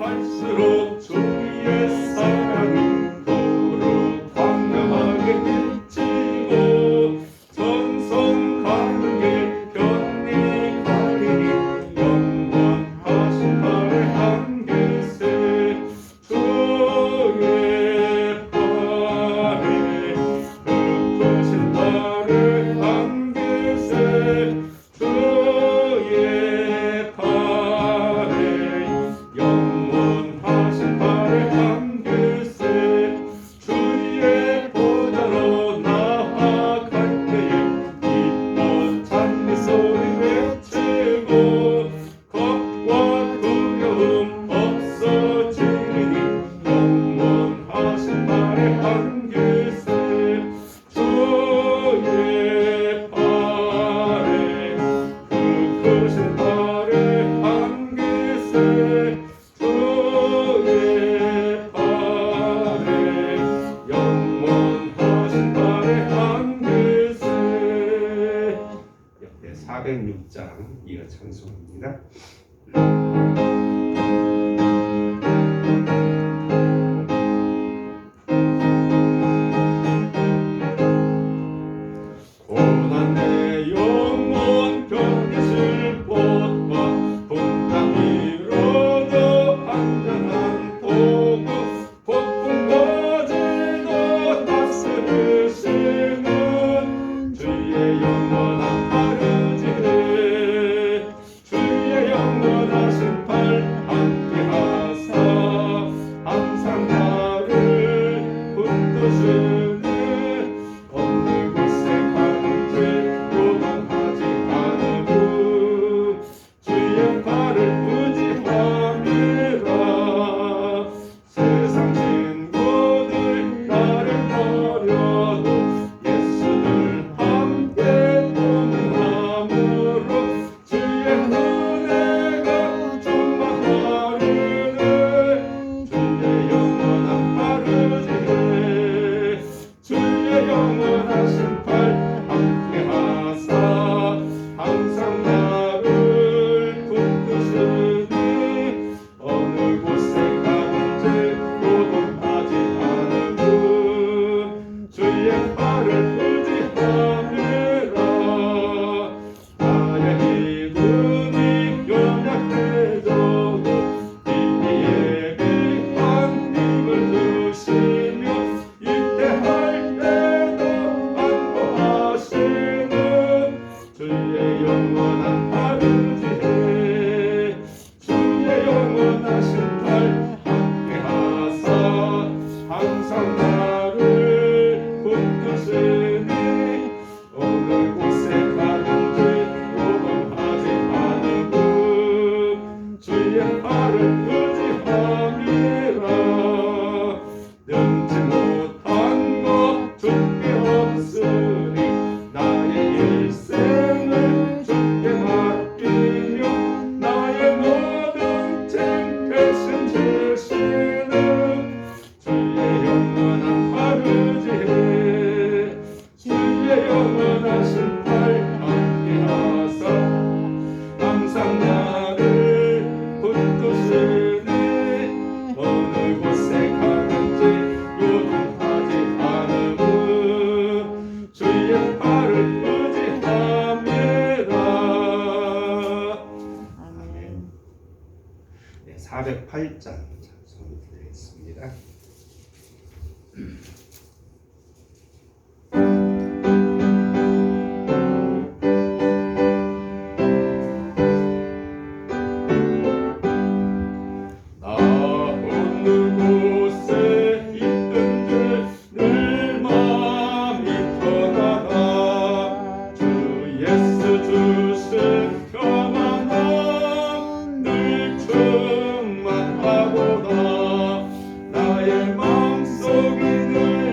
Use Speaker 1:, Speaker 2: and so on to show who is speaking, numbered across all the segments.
Speaker 1: 갈수록 주의 사랑은 더욱 광명하게 비치고 전성 가는 길 견디 가리니 영원하신 발의 한깃을 주의 발에 흙으신 발의 한깃을 주의 발에 영원하신 발의 한깃을 주의 보좌로 나아갈 때에 기뻐 찬미 소리 외치고 겁과 두려움 없어지니 영원하신 발의 한깃을 주의 발에 흙으신 발의 한깃을 주의 발에 영원하신 발의 한깃을. 옆에 406장 이어 찬송합니다. 고난 내 영혼 견디실 곳과 동땅 위로도 안전한 도구 폭풍 거제도 다스리시는 주의 영원한 아르지에 주의 영원하신 팔 함께하사 항상 나를 붙드시는 어느 곳에 가는지 요동하지 않으므 주의 발을 의지함이라. 세상 친구들 나를 버려도 예수를 함께 동행함으로 주의 은혜가 충만하리네. 주의 영원한 아르지에 주의 영원하신 팔 함께하사 항상 나를 붙드시니 어느 곳에 가는지 요동하지 않으면 주의 발을 의지함이라. 나의 믿음이 연약해져도 이에 귀한 힘을 주시며 이때할 때도 안보하시는 주의 영원한 아르지에 주의 영원하신 발 함께하사 항상 나를 붙드시니 어느 곳에 가든지 요동하지 않으면 주의 발을 의지함이라. 능치 못한 것 주께 없으니 나의 일생을 주께 맡기며 나의 모든 짐 대신 지시는 주의 영원한 아르지에 주의 영원하신 팔 함께하사 항상 나를 붙드시니 어느 곳에 가든지 요동하지 않으면 주의 발을 의지함이라. 아멘. 네, 408장 찬송 드리겠습니다. 나 어느 곳에 있든지 늘 마음이 편하다. 주 예수 주신 평안함 늘 충만하도다. 나의 마음속이 늘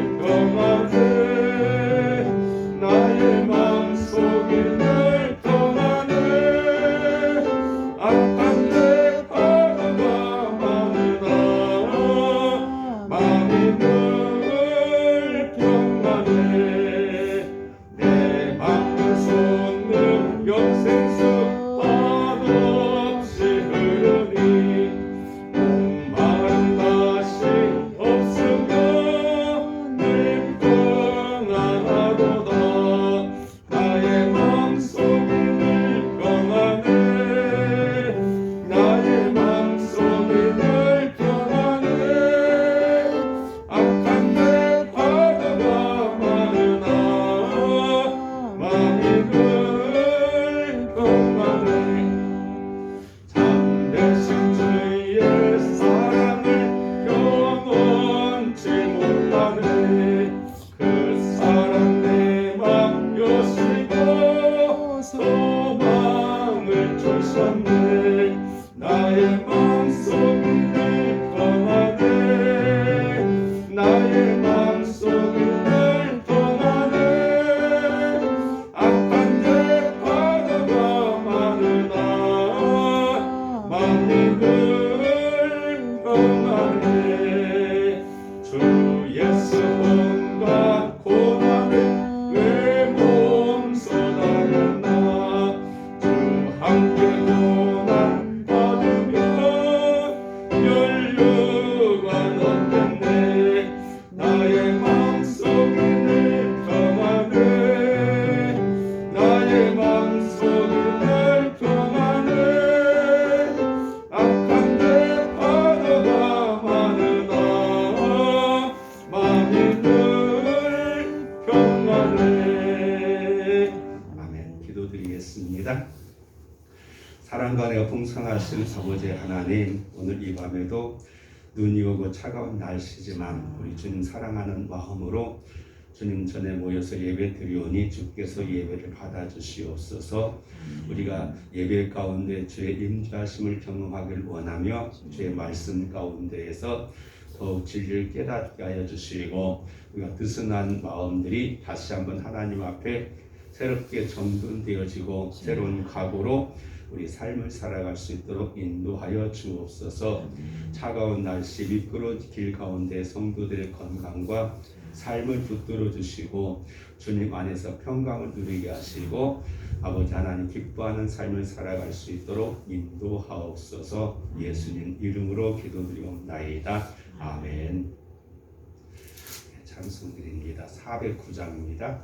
Speaker 1: 풍성하신 아버지 하나님, 오늘 이 밤에도 눈이 오고 차가운 날씨지만 우리 주님 사랑하는 마음으로 주님 전에 모여서 예배 드리오니 주께서 예배를 받아주시옵소서. 우리가 예배 가운데 주의 임재하심을 경험하길 원하며 주의 말씀 가운데에서 더욱 진리를 깨닫게 하여 주시고 우리가 느슨한 마음들이 다시 한번 하나님 앞에 새롭게 정돈되어지고 새로운 각오로 우리 삶을 살아갈 수 있도록 인도하여 주옵소서. 차가운 날씨 미끄러운 길 가운데 성도들의 건강과 삶을 붙들어 주시고 주님 안에서 평강을 누리게 하시고 아버지 하나님 기뻐하는 삶을 살아갈 수 있도록 인도하옵소서. 예수님 이름으로 기도드리옵나이다. 아멘. 찬송드립니다. 409장입니다.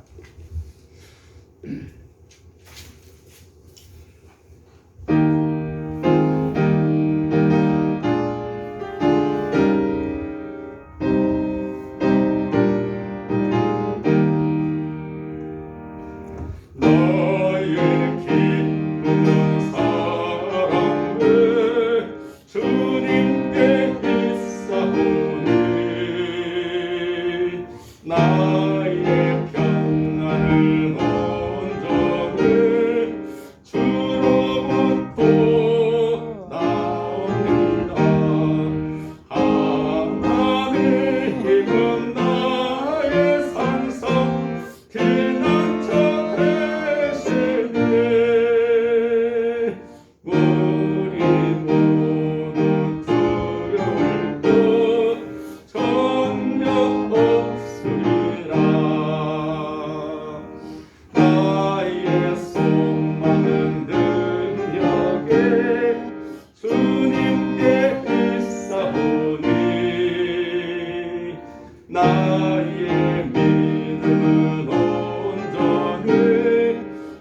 Speaker 1: 나의 믿음은 온전히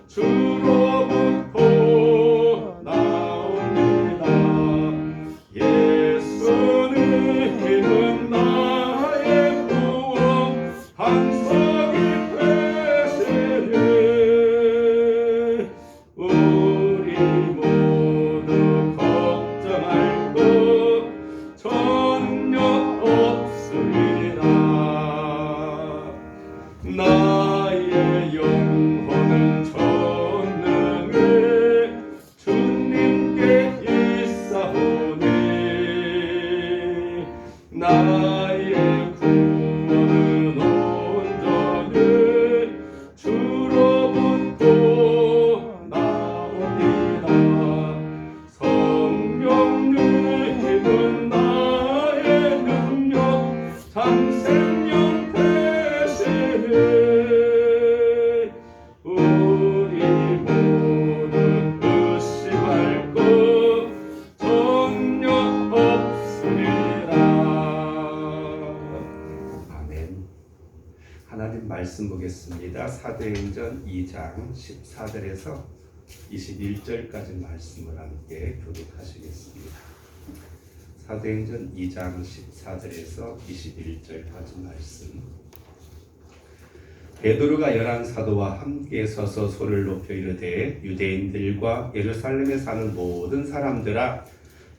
Speaker 1: 주로부터 나옵니다. 예수님은 나의 구원 반석이 되시니 우리 모두 걱정할 것 전혀 없으리라. 나의 영혼은 전능해 주님께 있사오니 나의 구원은 온전히 주로부터 나옵니다. 성령님은 나의 능력 참생명 우리 모두 의심할 것 전혀 없으리라. 아멘. 하나님 말씀 보겠습니다. 사도행전 2장 14절에서 21절까지 말씀을 함께 교독하시겠습니다. 사도행전 2장 14절에서 21절까지 말씀. 베드로가 11사도와 함께 서서 소리를 높여 이르되 유대인들과 예루살렘에 사는 모든 사람들아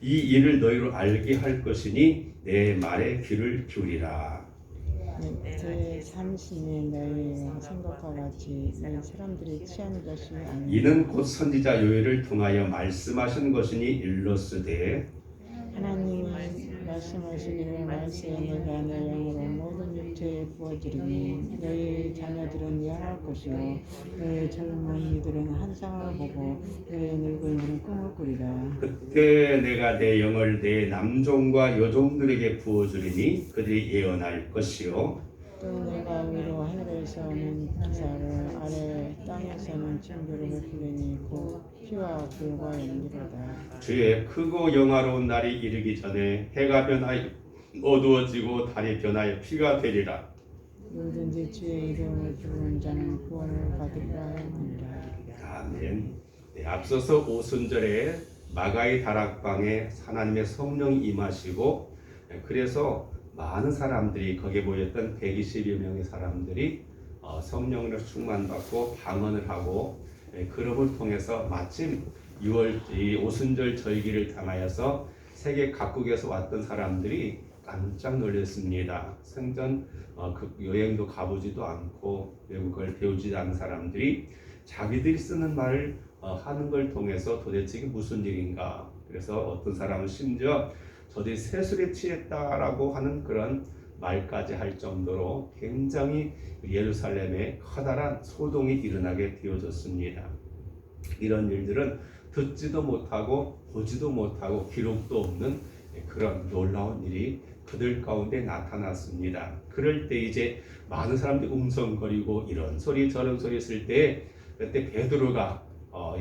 Speaker 1: 이 일을 너희로 알게 할 것이니 내 말에 귀를 기울이라.
Speaker 2: 제 30일 너희 생각과 같이 이 사람들이 취한 것이 아니라
Speaker 1: 이는 곧 선지자 요엘을 통하여 말씀하신 것이니 일러스되
Speaker 2: 하나님이 말씀하시기를 말세에 내가 내 영으로 모든 육체에 부어주리니 너희 자녀들은 예할 것이요 너희 젊은이들은 환상을 보고 너희 늙은이들은 꿈을 꾸리라.
Speaker 1: 그때 내가 내 영을 내 남종과 여종들에게 부어주리니 그들이 예언할 것이요
Speaker 2: 또 내가 위로 하늘에서는 기사를 아래 땅에서는 징조를 베풀리니 곧 피와 불과 연기로다.
Speaker 1: 주의 크고 영화로운 날이 이르기 전에 해가 변하여 어두워지고 달이 변하여 피가 되리라.
Speaker 2: 누구든지 주의 이름을 부르는 자는 구원을 받으리라 하니라.
Speaker 1: 아멘. 네, 앞서서 오순절에 마가의 다락방에 하나님의 성령이 임하시고 그래서 많은 사람들이 거기에 모였던 120여 명의 사람들이 성령으로 충만받고 방언을 하고 그룹을 통해서 마침 6월 이 오순절 절기를 당하여서 세계 각국에서 왔던 사람들이 깜짝 놀랐습니다. 생전 그 여행도 가보지도 않고 외국어를 배우지도 않은 사람들이 자기들이 쓰는 말을 하는 걸 통해서 도대체 이게 무슨 일인가. 그래서 어떤 사람은 심지어 저들이 세술에 취했다라고 하는 그런 말까지 할 정도로 굉장히 예루살렘에 커다란 소동이 일어나게 되어졌습니다. 이런 일들은 듣지도 못하고 보지도 못하고 기록도 없는 그런 놀라운 일이 그들 가운데 나타났습니다. 그럴 때 이제 많은 사람들이 웅성거리고 이런 소리 저런 소리 했을 때 그때 베드로가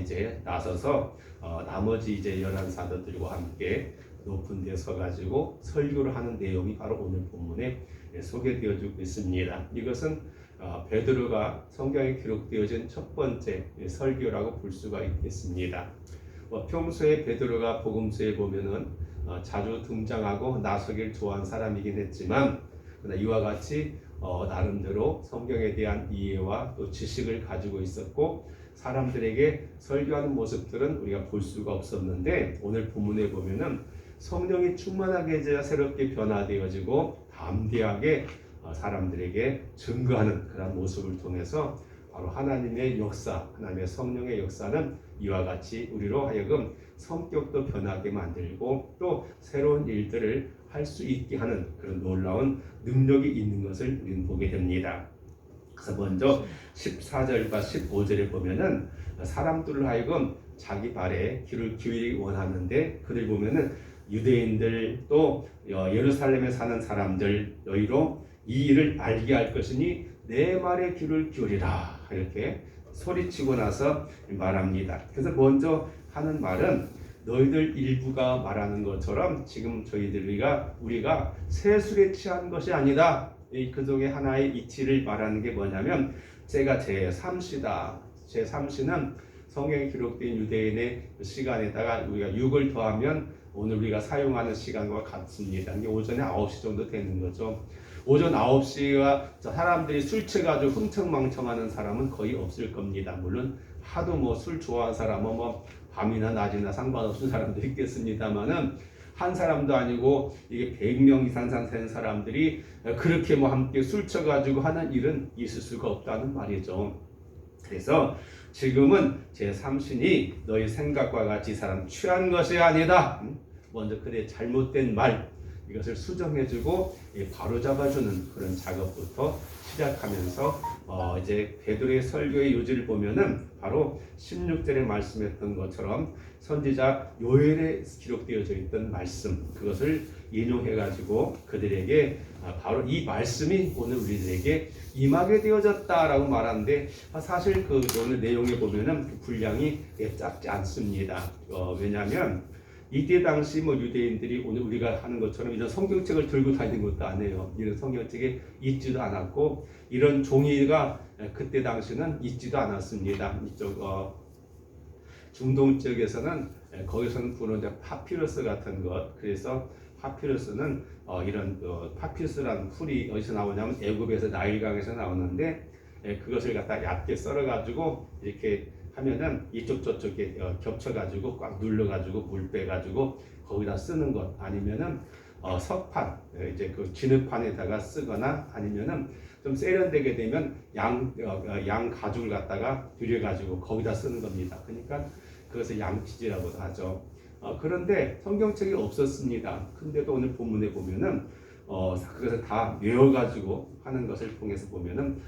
Speaker 1: 이제 나서서 나머지 이제 11사도들과 함께 높은 데 서가지고 설교를 하는 내용이 바로 오늘 본문에 소개되어지고 있습니다. 이것은 베드로가 성경에 기록되어진 첫 번째 설교라고 볼 수가 있겠습니다. 평소에 베드로가 복음서에 보면은 자주 등장하고 나서기를 좋아하는 사람이긴 했지만 이와 같이 나름대로 성경에 대한 이해와 또 지식을 가지고 있었고 사람들에게 설교하는 모습들은 우리가 볼 수가 없었는데 오늘 본문에 보면은 성령이 충만하게 이제 새롭게 변화되어지고 담대하게 사람들에게 증거하는 그런 모습을 통해서 바로 하나님의 역사, 하나님의 성령의 역사는 이와 같이 우리로 하여금 성격도 변하게 만들고 또 새로운 일들을 할 수 있게 하는 그런 놀라운 능력이 있는 것을 우리는 보게 됩니다. 그래서 먼저 14절과 15절에 보면은 사람들을 하여금 자기 발에 귀를 기울이기 원하는데 그들 보면은 유대인들 또 예루살렘에 사는 사람들 너희로 이 일을 알게 할 것이니 내 말에 귀를 기울이라 이렇게 소리치고 나서 말합니다. 그래서 먼저 하는 말은 너희들 일부가 말하는 것처럼 지금 우리가 세술에 취한 것이 아니다. 그 중에 하나의 이치를 말하는 게 뭐냐면 제가 제3시다. 제3시는 성경에 기록된 유대인의 시간에다가 우리가 6을 더하면 오늘 우리가 사용하는 시간과 같습니다. 이게 오전에 9시 정도 되는 거죠. 오전 9시가 사람들이 술 취해가지고 흥청망청하는 사람은 거의 없을 겁니다. 물론 하도 술 좋아하는 사람은 밤이나 낮이나 상관없는 사람도 있겠습니다만은 한 사람도 아니고 이게 100명 이상 사는 사람들이 그렇게 함께 술 쳐가지고 하는 일은 있을 수가 없다는 말이죠. 그래서 지금은 제3신이 너희 생각과 같이 사람 취한 것이 아니다. 먼저 그들의 잘못된 말 이것을 수정해주고 바로잡아주는 그런 작업부터 시작하면서 이제 베드로의 설교의 요지를 보면은 바로 16절에 말씀했던 것처럼 선지자 요엘에 기록되어져 있던 말씀 그것을 인용해가지고 그들에게 바로 이 말씀이 오늘 우리들에게 임하게 되어졌다라고 말하는데 사실 그 오늘 내용에 보면은 그 분량이 작지 않습니다. 왜냐하면 이때 당시 유대인들이 오늘 우리가 하는 것처럼 이런 성경책을 들고 다니는 것도 아니에요. 이런 성경책이 있지도 않았고 이런 종이가 그때 당시는 있지도 않았습니다. 이쪽 중동 지역에서는 거기서는 부르는 파피루스 같은 것. 그래서 파피루스는 이런 파피루스라는 풀이 어디서 나오냐면 애굽에서 나일강에서 나오는데 그것을 갖다 얇게 썰어가지고 이렇게 하면은 이쪽 저쪽에 겹쳐가지고 꽉 눌러가지고 물 빼가지고 거기다 쓰는 것 아니면은 석판 이제 그 진흙판에다가 쓰거나 아니면은 좀 세련되게 되면 양 가죽을 갖다가 들여가지고 거기다 쓰는 겁니다. 그러니까 그것을 양치지라고도 하죠. 그런데 성경책이 없었습니다. 근데도 오늘 본문에 보면은 그것을 다 외워가지고 하는 것을 통해서 보면은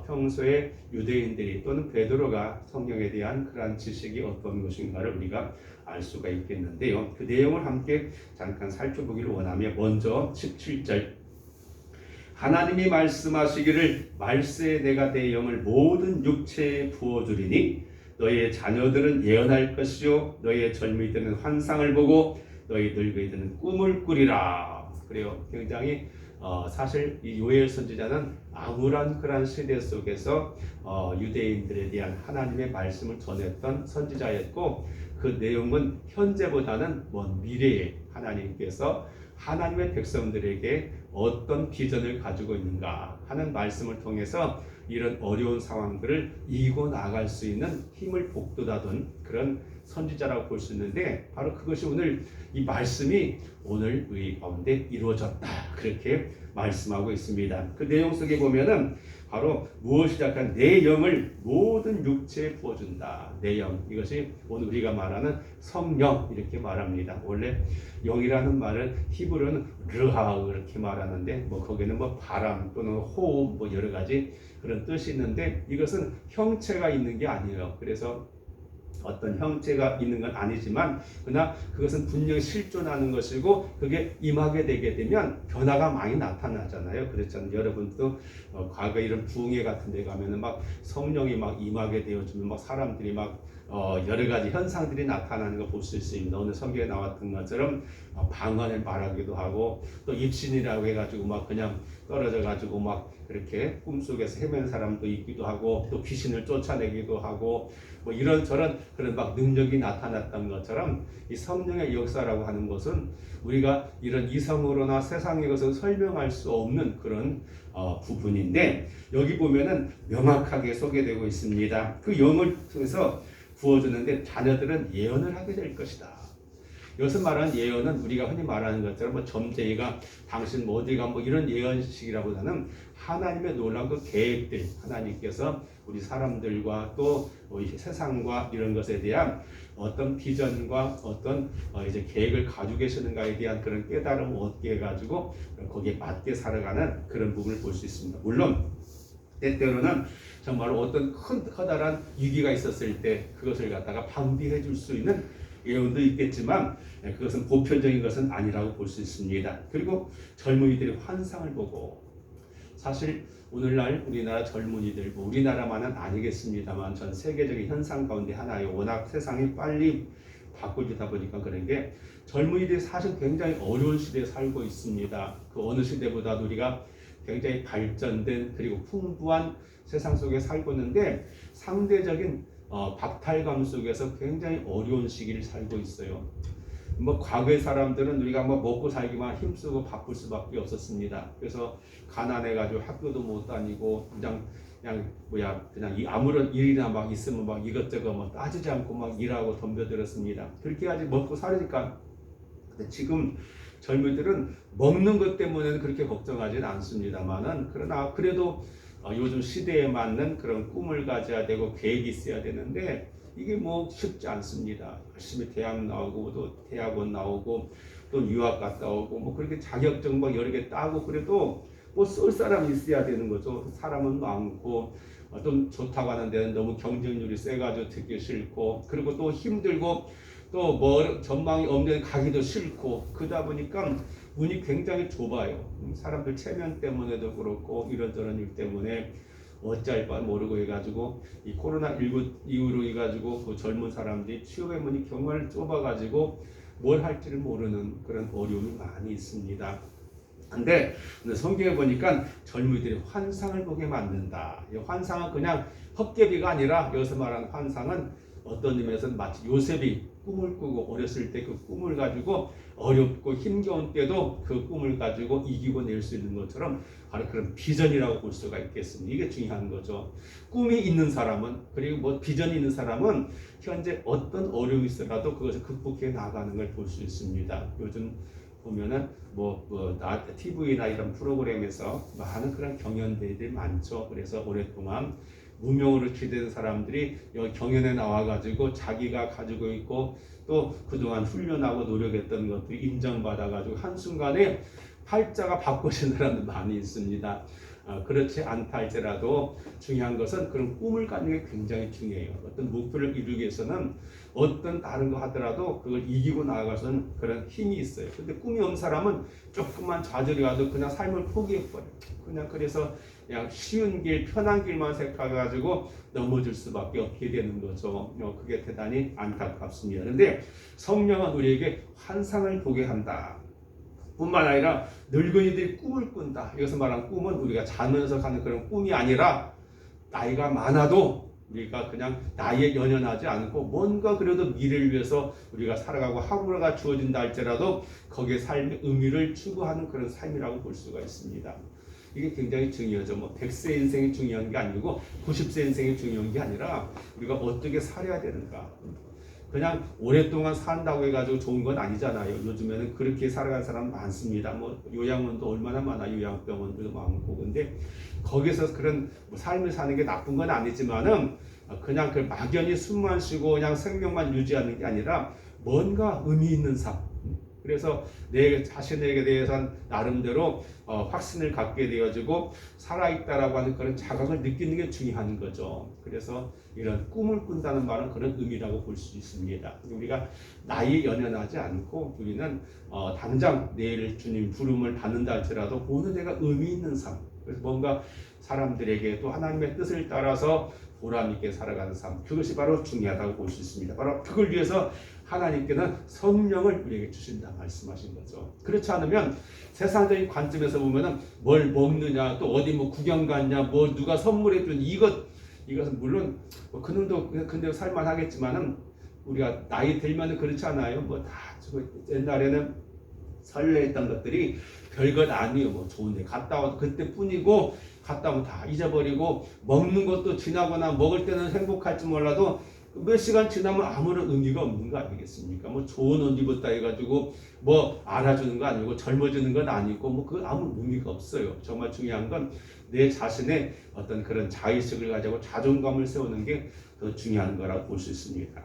Speaker 1: 평소에 유대인들이 또는 베드로가 성경에 대한 그러한 지식이 어떤 것인가를 우리가 알 수가 있겠는데요. 그 내용을 함께 잠깐 살펴보기를 원하며 먼저 17절 하나님이 말씀하시기를 말세에 내가 내 영을 모든 육체에 부어주리니 너희의 자녀들은 예언할 것이요 너희의 젊은이들은 환상을 보고 너희 늙은이들은 꿈을 꾸리라. 그래요. 굉장히 사실 이 요엘 선지자는 암울한 그런 시대 속에서 유대인들에 대한 하나님의 말씀을 전했던 선지자였고 그 내용은 현재보다는 먼 미래에 하나님께서 하나님의 백성들에게 어떤 비전을 가지고 있는가 하는 말씀을 통해서 이런 어려운 상황들을 이기고 나갈 수 있는 힘을 북돋아둔 그런 선지자라고 볼 수 있는데 바로 그것이 오늘 이 말씀이 오늘 우리 가운데 이루어졌다 그렇게 말씀하고 있습니다. 그 내용 속에 보면은 바로 무엇이냐 하면 내 영을 모든 육체에 부어준다. 내 영, 이것이 오늘 우리가 말하는 성령 이렇게 말합니다. 원래 영이라는 말은 히브리어는 르하 이렇게 말하는데 뭐 거기는 뭐 바람 또는 호흡 뭐 여러 가지 그런 뜻이 있는데 이것은 형체가 있는 게 아니에요. 그래서 어떤 형체가 있는 건 아니지만 그러나 그것은 분명히 실존하는 것이고 그게 임하게 되게 되면 변화가 많이 나타나잖아요. 그렇잖아요. 여러분도 과거 이런 부흥회 같은 데 가면은 막 성령이 막 임하게 되어주면 막 사람들이 막 여러 가지 현상들이 나타나는 걸 볼 수 있습니다. 오늘 성경에 나왔던 것처럼 방언을 말하기도 하고 또 입신이라고 해가지고 막 그냥 떨어져 가지고 막 그렇게 꿈속에서 헤매는 사람도 있기도 하고 또 귀신을 쫓아내기도 하고 뭐 이런저런 그런 막 능력이 나타났던 것처럼 이 성령의 역사라고 하는 것은 우리가 이런 이성으로나 세상의 것을 설명할 수 없는 그런 부분인데 여기 보면은 명확하게 소개되고 있습니다. 그 영을 통해서 부어주는데 자녀들은 예언을 하게 될 것이다. 여기서 말하는 예언은 우리가 흔히 말하는 것처럼 뭐 점쟁이가 당신 뭐 어디가 뭐 이런 예언식이라보다는 하나님의 놀라운 그 계획들 하나님께서 우리 사람들과 또 세상과 이런 것에 대한 어떤 비전과 어떤 이제 계획을 가지고 계시는가에 대한 그런 깨달음을 얻게 해가지고 거기에 맞게 살아가는 그런 부분을 볼 수 있습니다. 물론 때때로는 정말 어떤 커다란 위기가 있었을 때 그것을 갖다가 방비해 줄 수 있는 예언도 있겠지만 그것은 보편적인 것은 아니라고 볼 수 있습니다. 그리고 젊은이들이 환상을 보고 사실 오늘날 우리나라 젊은이들 뭐 우리나라만은 아니겠습니다만 전 세계적인 현상 가운데 하나예요. 워낙 세상이 빨리 바꾸다 보니까 그런 게 젊은이들이 사실 굉장히 어려운 시대에 살고 있습니다. 그 어느 시대보다도 우리가 굉장히 발전된 그리고 풍부한 세상 속에 살고 있는데 상대적인 박탈감 속에서 굉장히 어려운 시기를 살고 있어요. 뭐 과거의 사람들은 우리가 뭐 먹고 살기만 힘쓰고 바쁠 수밖에 없었습니다. 그래서 가난해가지고 학교도 못 다니고 그냥 이 아무런 일이나 막 있으면 막 이것저것 뭐 따지지 않고 막 일하고 덤벼들었습니다. 그렇게 아직 먹고 살으니까. 근데 지금 젊은이들은 먹는 것 때문에는 그렇게 걱정하지는 않습니다만은 그러나 그래도 요즘 시대에 맞는 그런 꿈을 가져야 되고 계획이 있어야 되는데 이게 뭐 쉽지 않습니다. 열심히 대학 나오고 또 대학원 나오고 또 유학 갔다 오고 뭐 그렇게 자격증 뭐 여러 개 따고 그래도 뭐 쏠 사람이 있어야 되는 거죠. 사람은 많고 좀 좋다고 하는 데는 너무 경쟁률이 세가지고 듣기 싫고 그리고 또 힘들고 또 뭐 전망이 없는 가기도 싫고 그러다 보니까 문이 굉장히 좁아요. 사람들 체면 때문에도 그렇고 이런저런 일 때문에 어찌할 바 모르고 해가지고 이 코로나19 이후로 해가지고 그 젊은 사람들이 취업의 문이 정말 좁아가지고 뭘 할지를 모르는 그런 어려움이 많이 있습니다. 근데 성경에 보니까 젊은이들이 환상을 보게 만든다. 이 환상은 그냥 헛개비가 아니라 여기서 말하는 환상은 어떤 의미에서는 마치 요셉이 꿈을 꾸고 어렸을 때 그 꿈을 가지고 어렵고 힘겨운 때도 그 꿈을 가지고 이기고 낼 수 있는 것처럼 바로 그런 비전이라고 볼 수가 있겠습니다. 이게 중요한 거죠. 꿈이 있는 사람은 그리고 뭐 비전이 있는 사람은 현재 어떤 어려움이 있어도 그것을 극복해 나가는 걸 볼 수 있습니다. 요즘 보면은 TV나 이런 프로그램에서 많은 그런 경연대회들이 많죠. 그래서 오랫동안 무명으로 기대된 사람들이 여기 경연에 나와가지고 자기가 가지고 있고 또 그동안 훈련하고 노력했던 것들이 인정받아가지고 한순간에 팔자가 바꿔진 사람도 많이 있습니다. 그렇지 않다 할지라도 중요한 것은 그런 꿈을 갖는 게 굉장히 중요해요. 어떤 목표를 이루기 위해서는 어떤 다른 거 하더라도 그걸 이기고 나아가서는 그런 힘이 있어요. 근데 꿈이 없는 사람은 조금만 좌절이 와도 그냥 삶을 포기해버려요. 그냥 그래서 그냥 쉬운 길, 편한 길만 생각해가지고 넘어질 수밖에 없게 되는 거죠. 그게 대단히 안타깝습니다. 그런데 성령은 우리에게 환상을 보게 한다. 뿐만 아니라 늙은이들이 꿈을 꾼다. 여기서 말하는 꿈은 우리가 자면서 가는 그런 꿈이 아니라 나이가 많아도 우리가 그냥 나이에 연연하지 않고 뭔가 그래도 미래를 위해서 우리가 살아가고 하루가 주어진다 할지라도 거기에 삶의 의미를 추구하는 그런 삶이라고 볼 수가 있습니다. 이게 굉장히 중요하죠. 뭐 100세 인생이 중요한 게 아니고 90세 인생이 중요한 게 아니라 우리가 어떻게 살아야 되는가. 그냥 오랫동안 산다고 해가지고 좋은 건 아니잖아요. 요즘에는 그렇게 살아가는 사람 많습니다. 뭐 요양원도 얼마나 많아, 요양병원들도 많고. 근데 거기서 그런 뭐 삶을 사는 게 나쁜 건 아니지만은 그냥 그 막연히 숨만 쉬고 그냥 생명만 유지하는 게 아니라 뭔가 의미 있는 삶. 그래서 내 자신에게 대해서는 나름대로 확신을 갖게 되어지고 살아있다라고 하는 그런 자각을 느끼는 게 중요한 거죠. 그래서 이런 꿈을 꾼다는 말은 그런 의미라고 볼 수 있습니다. 우리가 나이에 연연하지 않고 우리는 당장 내일 주님 부름을 받는다 할지라도 오늘 내가 의미 있는 삶, 그래서 뭔가 사람들에게 또 하나님의 뜻을 따라서 보람 있게 살아가는 삶, 그것이 바로 중요하다고 볼 수 있습니다. 바로 그걸 위해서 하나님께는 성령을 우리에게 주신다 말씀하신 거죠. 그렇지 않으면 세상적인 관점에서 보면은 뭘 먹느냐, 또 어디 뭐 구경 갔냐, 뭐 누가 선물해 준 이것은 물론 뭐 그놈도 근데 살만하겠지만은 우리가 나이 들면은 그렇지 않아요. 뭐 다 옛날에는 설레했던 것들이 별것 아니에요. 뭐 좋은데 갔다 와도 그때뿐이고 갔다 오면 다 잊어버리고 먹는 것도 지나거나 먹을 때는 행복할지 몰라도 몇 시간 지나면 아무런 의미가 없는 거 아니겠습니까? 뭐 좋은 옷 입었다 해가지고 뭐 알아주는 거 아니고 젊어지는 건 아니고 뭐 그 아무 의미가 없어요. 정말 중요한 건 내 자신의 어떤 그런 자의식을 가지고 자존감을 세우는 게 더 중요한 거라고 볼 수 있습니다.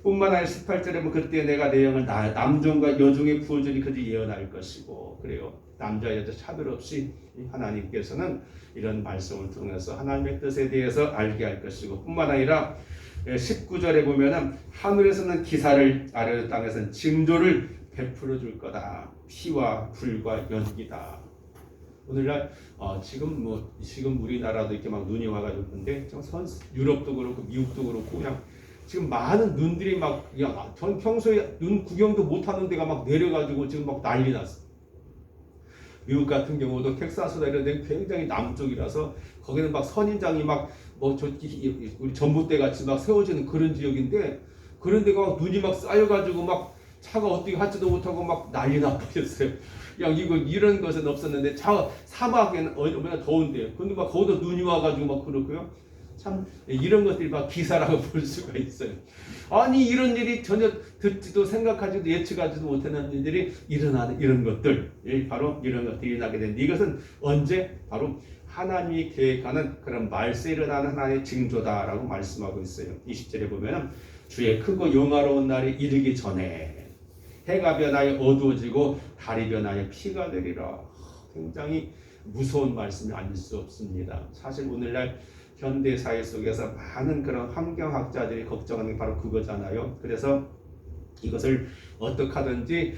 Speaker 1: 뿐만 아니라 18절에 뭐 그때 내가 내 영을 남종과 여종의 부어주니 그들이 예언할 것이고 그래요. 남자 여자 차별 없이 하나님께서는 이런 말씀을 통해서 하나님의 뜻에 대해서 알게 할 것이고 뿐만 아니라 19절에 보면은 하늘에서는 기사를 아래 땅에서는 징조를 베풀어 줄 거다. 피와 불과 연기다. 오늘날 지금 우리나라도 이렇게 막 눈이 와가지고 근데 유럽도 그렇고 미국도 그렇고 그냥 지금 많은 눈들이 전 평소에 눈 구경도 못 하는 데가 막 내려가지고 지금 막 난리 났어. 미국 같은 경우도 텍사스나 이런 데 굉장히 남쪽이라서 거기는 막 선인장이 우리 전봇대 같이 막 세워지는 그런 지역인데 그런 데가 막 눈이 막 쌓여가지고 막 차가 어떻게 하지도 못하고 막 난리 나버렸어요. 이런 것은 없었는데 사막에는 얼마나 더운데요. 근데 막 거기도 눈이 와가지고 막 그렇고요. 참 이런 것들이 막 기사라고 볼 수가 있어요. 아니 이런 일이 전혀 듣지도 생각하지도 예측하지도 못하는 일들이 일어나는 이런 것들, 바로 이런 것들이 일어나게 된 이것은 언제? 바로 하나님이 계획하는 그런 말세에 일어나는 하나님의 징조다라고 말씀하고 있어요. 20절에 보면은 주의 크고 영화로운 날이 이르기 전에 해가 변하여 어두워지고 달이 변하여 피가 되리라. 굉장히 무서운 말씀이 아닐 수 없습니다. 사실 오늘날 현대 사회 속에서 많은 그런 환경학자들이 걱정하는 게 바로 그거잖아요. 그래서 이것을 어떻게 하든지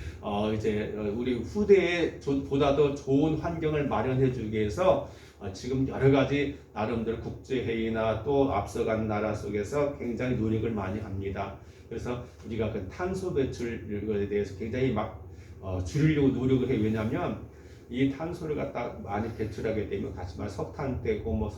Speaker 1: 우리 후대에 보다 더 좋은 환경을 마련해 주기 위해서 지금 여러 가지 나름대로 국제회의나 또 앞서간 나라 속에서 굉장히 노력을 많이 합니다. 그래서 우리가 그 탄소 배출에 대해서 굉장히 줄이려고 노력을 해요. 왜냐하면 이 탄소를 갖다 많이 배출하게 되면 다시 말해 석탄 떼고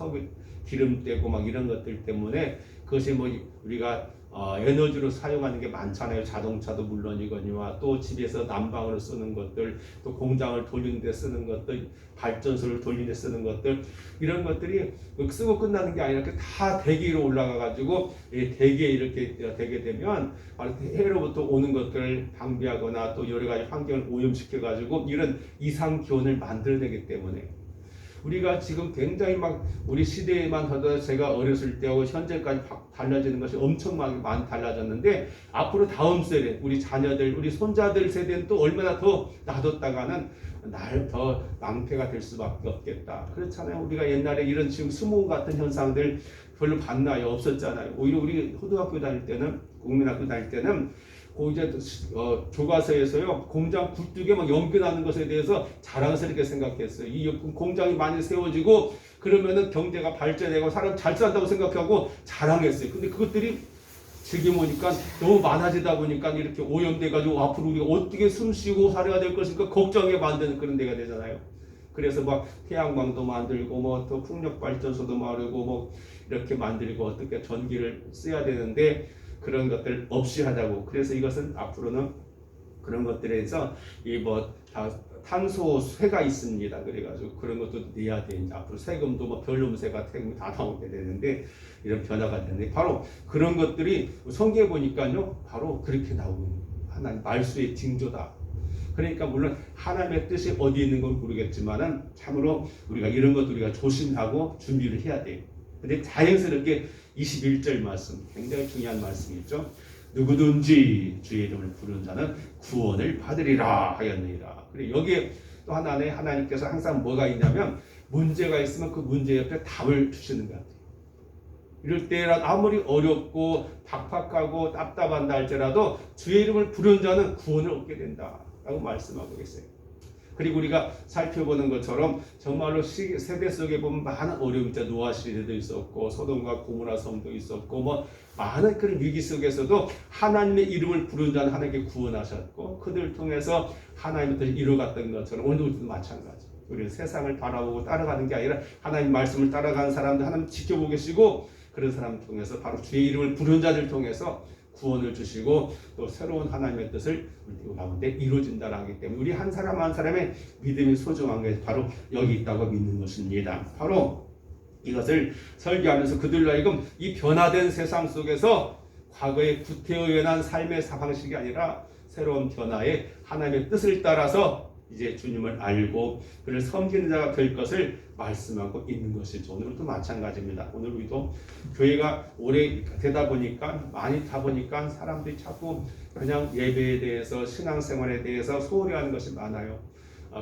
Speaker 1: 기름 떼고 이런 것들 때문에 그것이 우리가 에너지로 사용하는 게 많잖아요. 자동차도 물론이거니와 또 집에서 난방으로 쓰는 것들, 또 공장을 돌리는 데 쓰는 것들, 발전소를 돌리는 데 쓰는 것들, 이런 것들이 쓰고 끝나는 게 아니라 다 대기 위로 올라가 가지고 대기에 이렇게 되게 되면 해로부터 오는 것들을 방비하거나 또 여러 가지 환경을 오염시켜 가지고 이런 이상 기온을 만들어내기 때문에 우리가 지금 굉장히 우리 시대에만 하더라도 제가 어렸을 때하고 현재까지 달라지는 것이 엄청 많이 달라졌는데 앞으로 다음 세대, 우리 자녀들, 우리 손자들 세대는 또 얼마나 더 놔뒀다가는 더 낭패가 될 수밖에 없겠다. 그렇잖아요. 우리가 옛날에 이런 지금 수모 같은 현상들 별로 봤나요? 없었잖아요. 오히려 우리 초등학교 다닐 때는, 국민학교 다닐 때는 이제 교과서에서요 공장 굴뚝에 연기 나는 것에 대해서 자랑스럽게 생각했어요. 이 공장이 많이 세워지고 그러면은 경제가 발전되고 사람 잘 산다고 생각하고 자랑했어요. 근데 그것들이 지금 오니까 너무 많아지다 보니까 이렇게 오염돼 가지고 앞으로 우리가 어떻게 숨쉬고 살아야 될 것인가 걱정에 만드는 그런 데가 되잖아요. 그래서 태양광도 만들고 또 풍력 발전소도 만들고 이렇게 만들고 어떻게 전기를 써야 되는데 그런 것들 없이 하자고. 그래서 이것은 앞으로는 그런 것들에서 탄소세가 있습니다. 그래가지고 그런 것도 내야 돼. 이제 앞으로 세금도 뭐 별놈세가 세금이 다 나오게 되는데 이런 변화가 되는데 바로 그런 것들이 성경에 보니까요 바로 그렇게 나오는 거예요. 하나님 말씀의 징조다. 그러니까 물론 하나님의 뜻이 어디 있는 건 모르겠지만은 참으로 우리가 이런 것도 우리가 조심하고 준비를 해야 돼요. 근데 자연스럽게 21절 말씀 굉장히 중요한 말씀이죠. 누구든지 주의 이름을 부르는 자는 구원을 받으리라 하였느니라. 그리고 여기에 또 하나는 하나님께서 항상 뭐가 있냐면 문제가 있으면 그 문제 옆에 답을 주시는 것 같아요. 이럴 때라도 아무리 어렵고 팍팍하고 답답한다 할지라도 주의 이름을 부르는 자는 구원을 얻게 된다 라고 말씀하고 계세요. 그리고 우리가 살펴보는 것처럼 정말로 세대 속에 보면 많은 어려움, 노아 시대도 있었고 소돔과 고모라 섬도 있었고 뭐 많은 그런 위기 속에서도 하나님의 이름을 부르는 자는 하나님께 구원하셨고 그들을 통해서 하나님의 뜻을 이루어갔던 것처럼 오늘도 마찬가지. 우리는 세상을 바라보고 따라가는 게 아니라 하나님 말씀을 따라가는 사람들 하나님 지켜보고 계시고 그런 사람을 통해서 바로 주의 이름을 부르는 자들 통해서 구원을 주시고 또 새로운 하나님의 뜻을 우리 가운데 이루어진다라고 하기 때문에 우리 한 사람 한 사람의 믿음이 소중한 게 바로 여기 있다고 믿는 것입니다. 바로 이것을 설교하면서 그들로 하여금 이 변화된 세상 속에서 과거의 구태의연한 삶의 방식이 아니라 새로운 변화의 하나님의 뜻을 따라서 이제 주님을 알고 그를 섬기는 자가 될 것을 말씀하고 있는 것이죠. 오늘도 마찬가지입니다. 오늘 우리도 교회가 오래 되다 보니까 많이 다 보니까 사람들이 자꾸 그냥 예배에 대해서 신앙생활에 대해서 소홀히 하는 것이 많아요.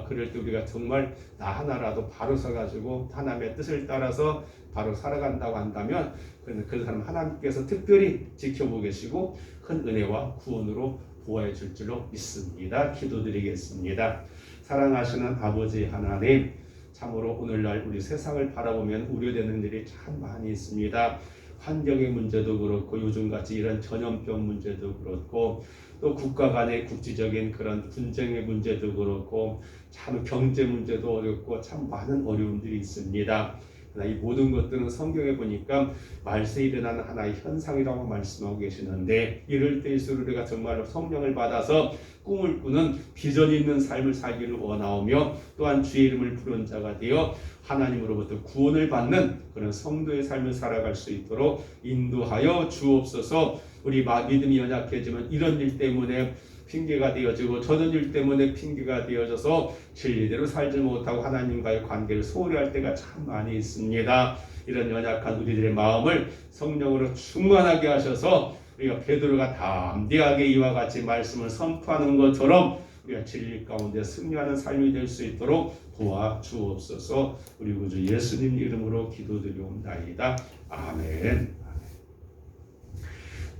Speaker 1: 그럴 때 우리가 정말 나 하나라도 바로 서가지고 하나님의 뜻을 따라서 바로 살아간다고 한다면 그 사람 하나님께서 특별히 지켜보고 계시고 큰 은혜와 구원으로 보호해 줄 줄로 믿습니다. 기도드리겠습니다. 사랑하시는 아버지 하나님, 참으로 오늘날 우리 세상을 바라보면 우려되는 일이 참 많이 있습니다. 환경의 문제도 그렇고 요즘같이 이런 전염병 문제도 그렇고 또 국가 간의 국지적인 그런 분쟁의 문제도 그렇고 참 경제 문제도 어렵고 참 많은 어려움들이 있습니다. 그러나 이 모든 것들은 성경에 보니까 말세에 일어나는 하나의 현상이라고 말씀하고 계시는데 이럴 때일수록 우리가 정말로 성령을 받아서 꿈을 꾸는 비전이 있는 삶을 살기를 원하오며 또한 주의 이름을 부르는 자가 되어 하나님으로부터 구원을 받는 그런 성도의 삶을 살아갈 수 있도록 인도하여 주옵소서. 우리 믿음이 연약해지면 이런 일 때문에 핑계가 되어지고 저런 일 때문에 핑계가 되어져서 진리대로 살지 못하고 하나님과의 관계를 소홀히 할 때가 참 많이 있습니다. 이런 연약한 우리들의 마음을 성령으로 충만하게 하셔서 우리가 베드로가 담대하게 이와 같이 말씀을 선포하는 것처럼 우리가 진리 가운데 승리하는 삶이 될 수 있도록 도와주옵소서. 우리 구주 예수님 이름으로 기도드리옵나이다. 아멘.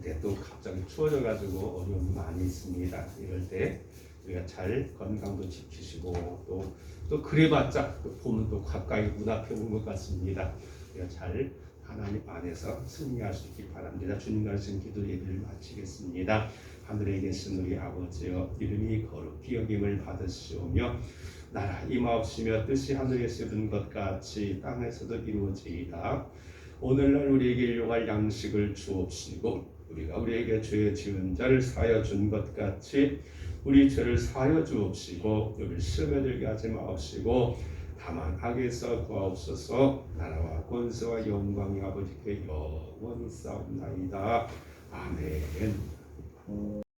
Speaker 1: 네, 또 갑자기 추워져가지고 어려움이 많이 있습니다. 이럴 때 우리가 잘 건강도 지키시고 또 그래봤자 보면 또 가까이 눈앞에 온 것 같습니다. 우리가 잘 하나님 안에서 승리할 수 있기 바랍니다. 주님 가르친 기도 예배를 마치겠습니다. 하늘에 계신 우리 아버지여, 이름이 거룩히 여김을 받으시오며 나라 임하옵시며 뜻이 하늘에서 이룬 것 같이 땅에서도 이루어지이다. 오늘날 우리에게 일용할 양식을 주옵시고 우리가 우리에게 죄 지은 자를 사하여 준 것 같이 우리 죄를 사하여 주옵시고 우리를 시험에 들게 하지 마옵시고 다만 악에서 구하옵소서. 나라와 권세와 영광이 아버지께 영원히 싸움나이다. 아멘.